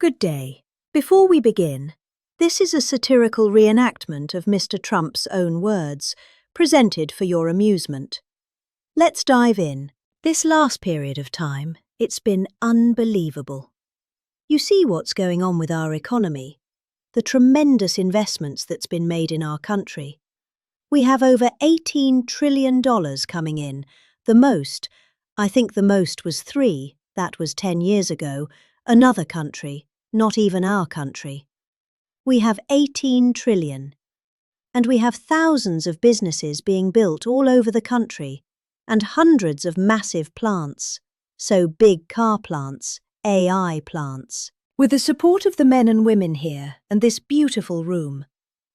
Good day. Before we begin, this is a satirical reenactment of Mr. Trump's own words, presented for your amusement. Let's dive in. This last period of time, it's been unbelievable. You see what's going on with our economy, the tremendous investments that's been made in our country. We have over $18 trillion coming in, the most. I think the most was 3, that was 10 years ago, another country, not even our country. We have 18 trillion. And we have thousands of businesses being built all over the country, and hundreds of massive plants, so big car plants, AI plants. With the support of the men and women here and this beautiful room,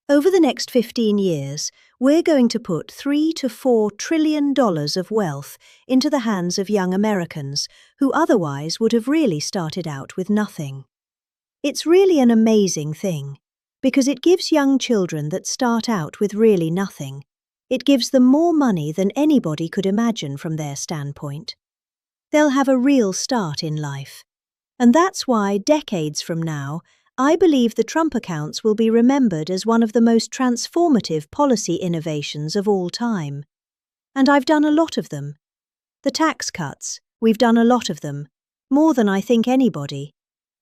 over the next 15 years, we're going to put $3 to $4 trillion of wealth into the hands of young Americans who otherwise would have really started out with nothing. It's really an amazing thing, because it gives young children that start out with really nothing. It gives them more money than anybody could imagine from their standpoint. They'll have a real start in life. And that's why, decades from now, I believe the Trump accounts will be remembered as one of the most transformative policy innovations of all time. And I've done a lot of them. The tax cuts, we've done a lot of them, more than I think anybody.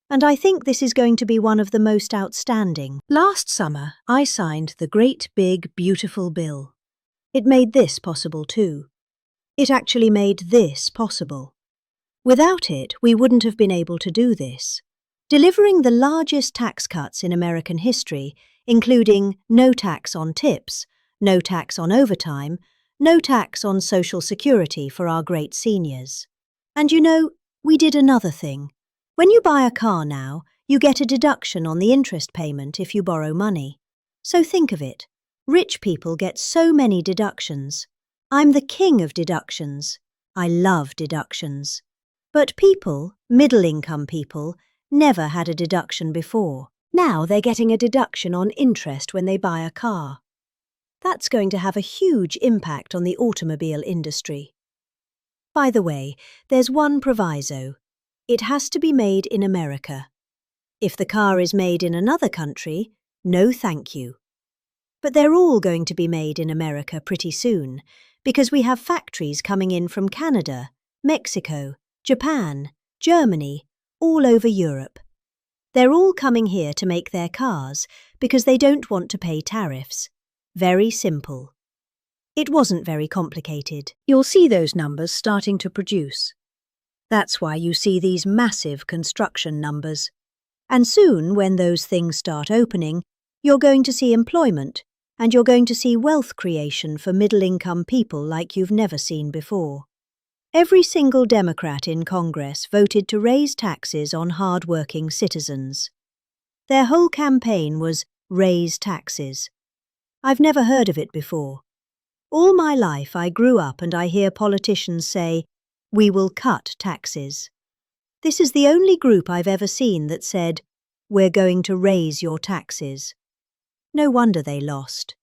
And I think this is going to be one of the most outstanding. Last summer, I signed the Great Big Beautiful Bill. It made this possible too. It actually made this possible. Without it, we wouldn't have been able to do this. Delivering the largest tax cuts in American history, including no tax on tips, no tax on overtime, no tax on Social Security for our great seniors. And you know, we did another thing. When you buy a car now, you get a deduction on the interest payment if you borrow money. So think of it. Rich people get so many deductions. I'm the king of deductions. I love deductions. But people, middle-income people, never had a deduction before. Now they're getting a deduction on interest when they buy a car. That's going to have a huge impact on the automobile industry. By the way, there's one proviso. It has to be made in America. If the car is made in another country, no thank you. But they're all going to be made in America pretty soon, because we have factories coming in from Canada, Mexico, Japan, Germany, all over Europe. They're all coming here to make their cars because they don't want to pay tariffs. Very simple. It wasn't very complicated. You'll see those numbers starting to produce. That's why you see these massive construction numbers. And soon, when those things start opening, you're going to see employment, and you're going to see wealth creation for middle-income people like you've never seen before. Every single Democrat in Congress voted to raise taxes on hard-working citizens. Their whole campaign was raise taxes. I've never heard of it before. All my life I grew up and I hear politicians say, "We will cut taxes." This is the only group I've ever seen that said, "We're going to raise your taxes." No wonder they lost.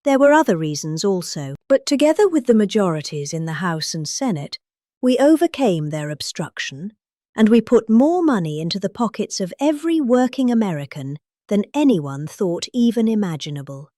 There were other reasons also, but together with the majorities in the House and Senate, we overcame their obstruction, and we put more money into the pockets of every working American than anyone thought even imaginable.